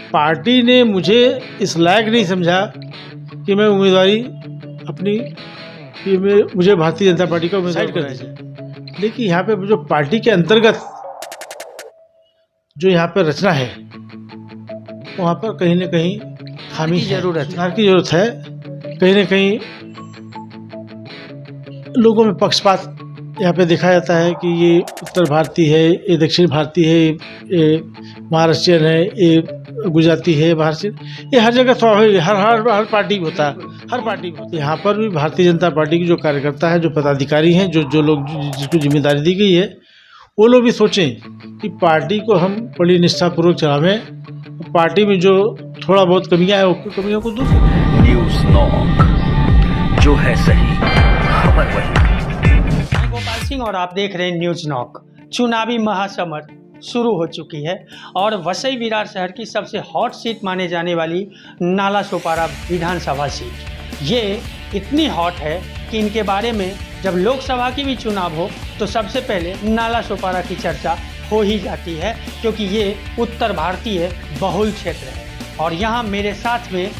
Party ने मुझे इस लायक नहीं समझा कि मैं उम्मीदवारी अपनी कि मुझे भारतीय जनता पार्टी का उम्मीदवार कर दीजिए। लेकिन यहाँ पे जो पार्टी के अंतर्गत जो यहाँ पर रचना है वहाँ पर कहीं ना कहीं खामी सुधार की जरूरत है। कहीं ना कहीं लोगों में पक्षपात यहाँ पे देखा जाता है कि ये उत्तर भारतीय है, ये दक्षिण भारतीय है, ये महाराष्ट्रियन है, ये गुजराती है, भारतीय, ये हर जगह स्वाभाविक है, हर पार्टी में होता है, हर पार्टी में होता है। यहाँ पर भी भारतीय जनता पार्टी के जो कार्यकर्ता है, जो पदाधिकारी हैं, जो लोग जिसको जिम्मेदारी दी गई है, वो लोग भी सोचें कि पार्टी को हम बड़ी निष्ठापूर्वक चलावें, पार्टी में जो थोड़ा बहुत कमियाँ है वो कमियों को दूर करें। न्यूज़ नॉक, जो है सही खबर वही। गोपाल सिंह और आप देख रहे हैं न्यूज़ नॉक। चुनावी महासमर शुरू हो चुकी है और वसई विरार शहर की सबसे हॉट सीट माने जाने वाली नाला सोपारा विधानसभा सीट ये इतनी हॉट है कि इनके बारे में जब लोकसभा की भी चुनाव हो तो सबसे पहले नाला सोपारा की चर्चा हो ही जाती है, क्योंकि ये उत्तर भारतीय बहुल क्षेत्र है। और यहाँ मेरे साथ में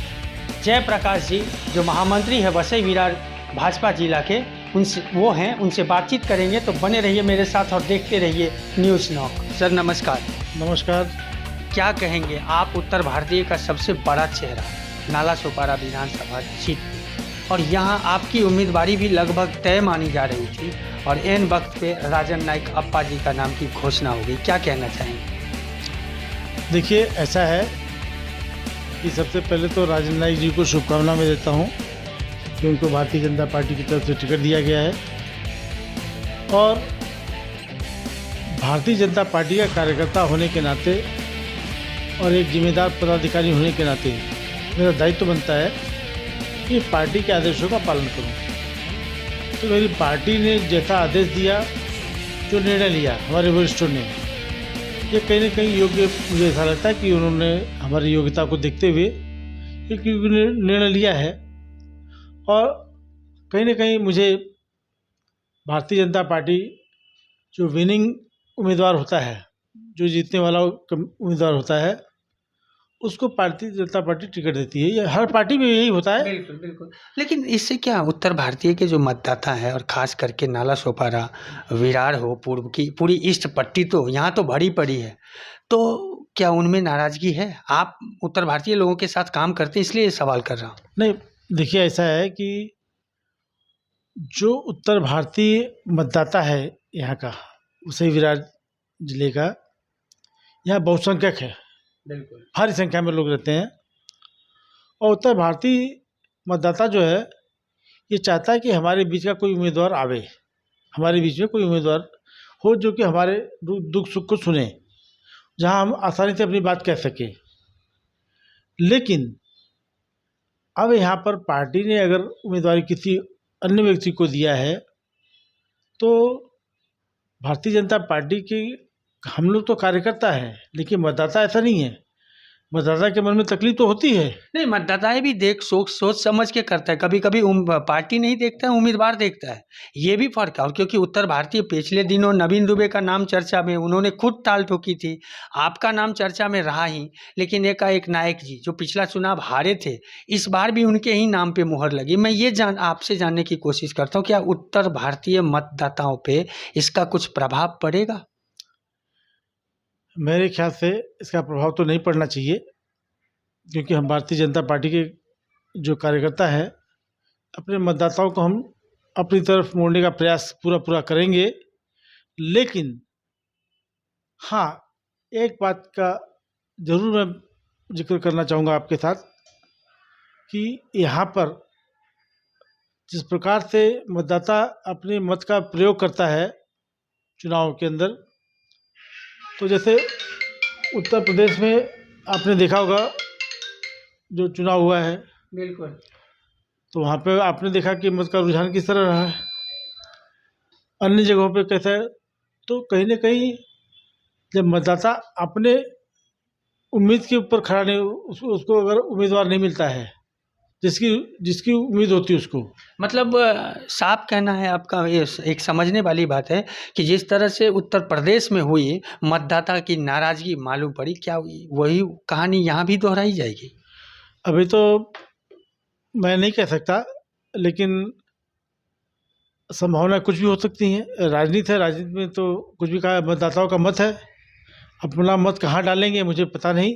जयप्रकाश जी जो महामंत्री है वसई विरार भाजपा जिला के, उनसे बातचीत करेंगे। तो बने रहिए मेरे साथ और देखते रहिए न्यूज़ नॉक। सर नमस्कार। नमस्कार। क्या कहेंगे, आप उत्तर भारतीय का सबसे बड़ा चेहरा नाला सोपारा विधानसभा सीट पे, और यहाँ आपकी उम्मीदवारी भी लगभग तय मानी जा रही थी और एन वक्त पे राजन नाइक अप्पा जी का नाम की घोषणा हो गई, क्या कहना चाहेंगे? देखिए, ऐसा है कि सबसे पहले तो राजन नाइक जी को शुभकामना मैं देता हूँ कि उनको भारतीय जनता पार्टी की तरफ से टिकट दिया गया है, और भारतीय जनता पार्टी का कार्यकर्ता होने के नाते और एक जिम्मेदार पदाधिकारी होने के नाते मेरा दायित्व बनता है कि पार्टी के आदेशों का पालन करूं। तो मेरी पार्टी ने जैसा आदेश दिया, जो निर्णय लिया हमारे वरिष्ठों ने, ये कहीं ना कहीं योग्य, मुझे ऐसा लगता है कि उन्होंने हमारी योग्यता को देखते हुए एक निर्णय लिया है। और कहीं ना कहीं मुझे भारतीय जनता पार्टी जो विनिंग उम्मीदवार होता है, जो जीतने वाला उम्मीदवार होता है, उसको भारतीय जनता पार्टी टिकट देती है। यह हर पार्टी में यही होता है। बिल्कुल बिल्कुल। लेकिन इससे क्या उत्तर भारतीय के जो मतदाता हैं और ख़ास करके नाला सोपारा विरार हो, पूर्व की पूरी ईस्ट पट्टी तो यहाँ तो भरी पड़ी है, तो क्या उनमें नाराज़गी है? आप उत्तर भारतीय लोगों के साथ काम करते हैं इसलिए ये सवाल कर रहा हूँ। नहीं, देखिए, ऐसा है कि जो उत्तर भारतीय मतदाता है यहाँ का, वसई विरार जिले का, यहाँ बहुसंख्यक है, बिल्कुल भारी संख्या में लोग रहते हैं। और उत्तर भारतीय मतदाता जो है ये चाहता है कि हमारे बीच का कोई उम्मीदवार आवे, हमारे बीच में कोई उम्मीदवार हो जो कि हमारे दुख सुख को सुने, जहाँ हम आसानी से अपनी बात कह सकें। लेकिन अब यहाँ पर पार्टी ने अगर उम्मीदवारी किसी अन्य व्यक्ति को दिया है तो भारतीय जनता पार्टी के हम लोग तो कार्यकर्ता हैं, लेकिन मतदाता ऐसा नहीं है। मतदाता के मन में तकलीफ तो होती है। नहीं, मतदाता भी सोच समझ के करता है। कभी कभी पार्टी नहीं देखता है, उम्मीदवार देखता है, ये भी फर्क है। क्योंकि उत्तर भारतीय पिछले दिनों नवीन दुबे का नाम चर्चा में, उन्होंने खुद टाल ठोकी थी, आपका नाम चर्चा में रहा ही, लेकिन एकाएक नायक जी जो पिछला चुनाव हारे थे, इस बार भी उनके ही नाम पे मुहर लगी। मैं ये आपसे जानने की कोशिश करता हूँ, क्या उत्तर भारतीय मतदाताओं पर इसका कुछ प्रभाव पड़ेगा? मेरे ख्याल से इसका प्रभाव तो नहीं पड़ना चाहिए, क्योंकि हम भारतीय जनता पार्टी के जो कार्यकर्ता है, अपने मतदाताओं को हम अपनी तरफ मोड़ने का प्रयास पूरा करेंगे। लेकिन हाँ, एक बात का ज़रूर मैं जिक्र करना चाहूँगा आपके साथ कि यहाँ पर जिस प्रकार से मतदाता अपने मत का प्रयोग करता है चुनाव के अंदर, तो जैसे उत्तर प्रदेश में आपने देखा होगा जो चुनाव हुआ है, बिल्कुल, तो वहाँ पे आपने देखा कि मत का रुझान किस तरह रहा है। अन्य जगहों पे कैसा है, तो कहीं ना कहीं जब मतदाता अपने उम्मीद के ऊपर खड़ा नहीं, उसको अगर उम्मीदवार नहीं मिलता है जिसकी जिसकी उम्मीद होती है उसको। मतलब साफ कहना है आपका, ये एक समझने वाली बात है कि जिस तरह से उत्तर प्रदेश में हुई मतदाता की नाराजगी मालूम पड़ी, क्या वही कहानी यहाँ भी दोहराई जाएगी? अभी तो मैं नहीं कह सकता, लेकिन संभावना कुछ भी हो सकती है। राजनीति है, राजनीति में तो कुछ भी कहा, मतदाताओं का मत है, अपना मत कहाँ डालेंगे मुझे पता नहीं,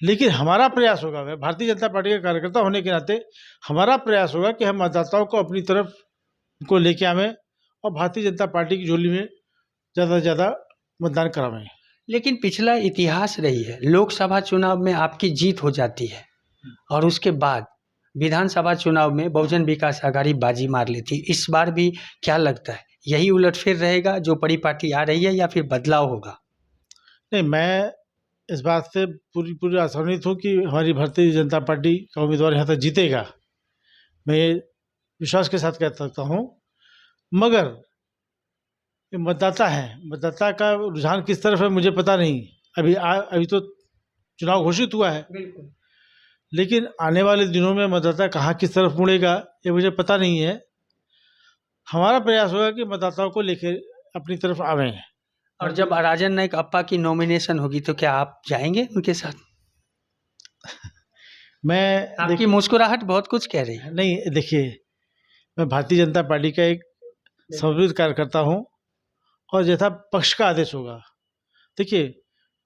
लेकिन हमारा प्रयास होगा, मैं भारतीय जनता पार्टी का कार्यकर्ता होने के नाते हमारा प्रयास होगा कि हम मतदाताओं को अपनी तरफ को लेके आवें और भारतीय जनता पार्टी की झोली में ज़्यादा से ज़्यादा मतदान करावें। लेकिन पिछला इतिहास रही है, लोकसभा चुनाव में आपकी जीत हो जाती है और उसके बाद विधानसभा चुनाव में बहुजन विकास आघाड़ी बाजी मार लेती। इस बार भी क्या लगता है, यही उलटफेर रहेगा जो परिपाटी आ रही है, या फिर बदलाव होगा? नहीं, मैं इस बात से पूरी आशान्वित हूँ कि हमारी भारतीय जनता पार्टी का उम्मीदवार यहाँ तक जीतेगा, मैं ये विश्वास के साथ कह सकता हूँ। मगर ये मतदाता है, मतदाता का रुझान किस तरफ है मुझे पता नहीं। अभी तो चुनाव घोषित हुआ है, बिल्कुल। लेकिन आने वाले दिनों में मतदाता कहाँ किस तरफ मुड़ेगा ये मुझे पता नहीं है। हमारा प्रयास होगा कि मतदाताओं को लेकर अपनी तरफ आवें। और जब राजन नाईक अप्पा की नॉमिनेशन होगी तो क्या आप जाएंगे उनके साथ? मैं आपकी मुस्कुराहट बहुत कुछ कह रही है। नहीं, देखिए, मैं भारतीय जनता पार्टी का एक समर्पित कार्यकर्ता हूँ और जैसा पक्ष का आदेश होगा। देखिए,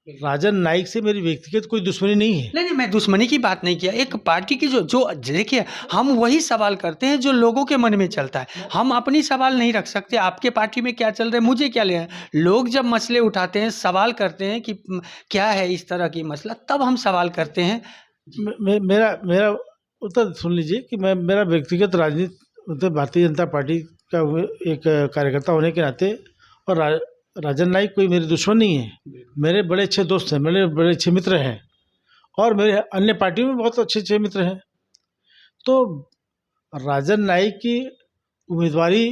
राजन नाईक से मेरी व्यक्तिगत कोई दुश्मनी नहीं है। नहीं, मैं दुश्मनी की बात नहीं किया। एक पार्टी की जो देखिए, हम वही सवाल करते हैं जो लोगों के मन में चलता है। हम अपनी सवाल नहीं रख सकते आपके पार्टी में क्या चल रहा है, मुझे क्या लेना है। लोग जब मसले उठाते हैं, सवाल करते हैं कि क्या है इस तरह की मसला, तब हम सवाल करते हैं। मेरा उत्तर सुन लीजिए कि मेरा व्यक्तिगत राजनीति, मतलब भारतीय जनता पार्टी का एक कार्यकर्ता होने के नाते, और राजन नाईक कोई मेरे दुश्मन नहीं है। मेरे बड़े अच्छे दोस्त हैं, मेरे बड़े अच्छे मित्र हैं, और मेरे अन्य पार्टियों में बहुत अच्छे मित्र हैं। तो राजन नाईक की उम्मीदवारी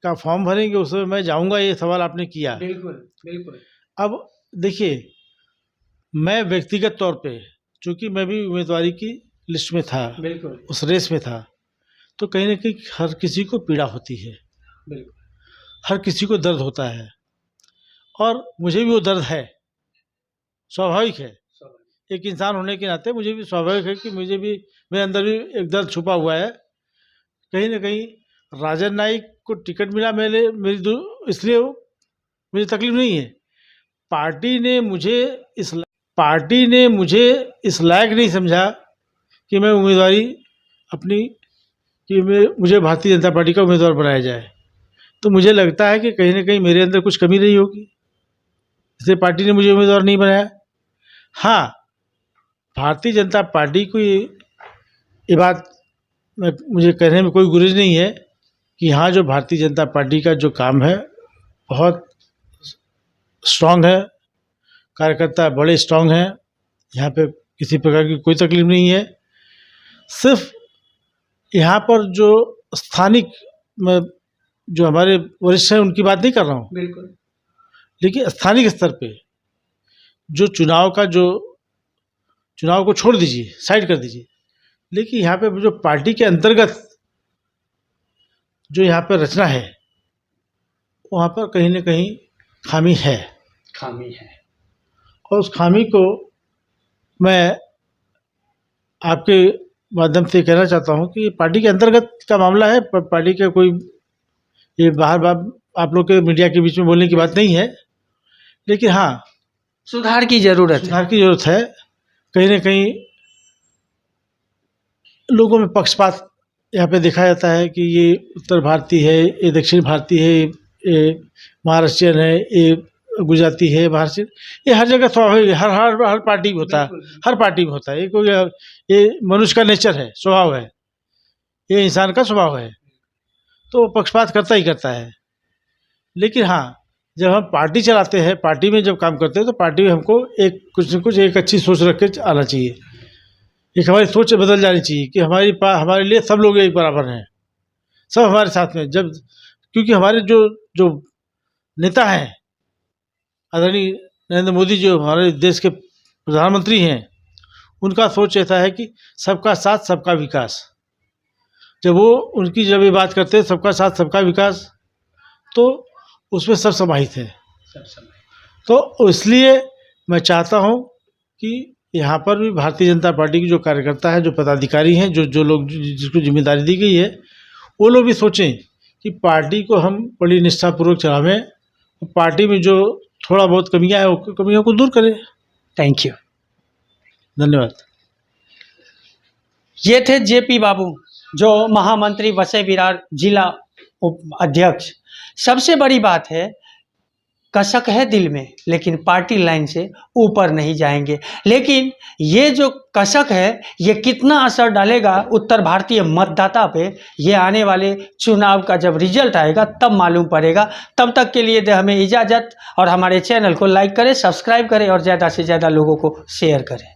का फॉर्म भरेंगे उस समय मैं जाऊंगा, ये सवाल आपने किया। बिल्कुल बिल्कुल। अब देखिए, मैं व्यक्तिगत तौर पे, चूँकि मैं भी उम्मीदवारी की लिस्ट में था, बिल्कुल उस रेस में था, तो कहीं ना कहीं हर किसी को पीड़ा होती है, बिल्कुल। हर किसी को दर्द होता है, और मुझे भी वो दर्द है, स्वाभाविक है। एक इंसान होने के नाते मुझे भी स्वाभाविक है कि मुझे भी, मेरे अंदर भी एक दर्द छुपा हुआ है। कहीं ना कहीं राजन नाईक को टिकट मिला इसलिए मुझे तकलीफ नहीं है। पार्टी ने मुझे इस लायक नहीं समझा कि मैं उम्मीदवारी अपनी, कि मुझे भारतीय जनता पार्टी का उम्मीदवार बनाया जाए। तो मुझे लगता है कि कहीं ना कहीं मेरे अंदर कुछ कमी रही होगी, इसलिए पार्टी ने मुझे उम्मीदवार नहीं बनाया। हाँ, भारतीय जनता पार्टी को ये बात मुझे कहने में कोई गुरेज नहीं है कि हाँ, जो भारतीय जनता पार्टी का जो काम है बहुत स्ट्रांग है, कार्यकर्ता बड़े स्ट्रांग हैं, यहाँ पे किसी प्रकार की कोई तकलीफ नहीं है। सिर्फ यहाँ पर जो स्थानिक, मैं जो हमारे वरिष्ठ हैं उनकी बात नहीं कर रहा हूँ, बिल्कुल। लेकिन स्थानिक स्तर पे जो चुनाव को छोड़ दीजिए, साइड कर दीजिए, लेकिन यहाँ पे जो पार्टी के अंतर्गत जो यहाँ पे रचना है, वहाँ पर कहीं ना कहीं खामी है। और उस खामी को मैं आपके माध्यम से कहना चाहता हूँ कि पार्टी के अंतर्गत का मामला है, पार्टी का कोई ये बाहर आप लोग के मीडिया के बीच में बोलने की बात नहीं है। लेकिन हाँ, सुधार की जरूरत है। कहीं ना कहीं लोगों में पक्षपात यहाँ पे देखा जाता है कि ये उत्तर भारतीय है, ये दक्षिण भारतीय है, ये महाराष्ट्रियन है, ये गुजराती है, भारतीय, ये हर जगह स्वाभाविक है, हर पार्टी में होता है, हर पार्टी में होता है। ये मनुष्य का नेचर है, स्वभाव है, ये इंसान का स्वभाव है, तो पक्षपात करता ही करता है। लेकिन हाँ, जब हम पार्टी चलाते हैं, पार्टी में जब काम करते हैं, तो पार्टी में हमको कुछ न कुछ एक अच्छी सोच रख के आना चाहिए। एक हमारी सोच बदल जानी चाहिए कि हमारे लिए सब लोग एक बराबर हैं, सब हमारे साथ में। क्योंकि हमारे जो नेता हैं, आदरणीय नरेंद्र मोदी, जो हमारे देश के प्रधानमंत्री हैं, उनका सोच ऐसा है कि सबका साथ सबका विकास। जब ये बात करते हैं सबका साथ सबका विकास, तो उसमें सब समाहित है। तो इसलिए मैं चाहता हूँ कि यहाँ पर भी भारतीय जनता पार्टी की जो कार्यकर्ता है, जो पदाधिकारी हैं, जो लोग जिसको जिम्मेदारी दी गई है, वो लोग भी सोचें कि पार्टी को हम बड़ी निष्ठापूर्वक चलावें, पार्टी में जो थोड़ा बहुत कमियां हैं वो कमियों को दूर करें। थैंक यू, धन्यवाद। ये थे जेपी बाबू, जो महामंत्री वसई विरार जिला अध्यक्ष। सबसे बड़ी बात है, कसक है दिल में, लेकिन पार्टी लाइन से ऊपर नहीं जाएंगे। लेकिन ये जो कसक है, ये कितना असर डालेगा उत्तर भारतीय मतदाता पे, ये आने वाले चुनाव का जब रिजल्ट आएगा तब मालूम पड़ेगा। तब तक के लिए दे हमें इजाज़त, और हमारे चैनल को लाइक करें, सब्सक्राइब करें और ज़्यादा से ज़्यादा लोगों को शेयर करें।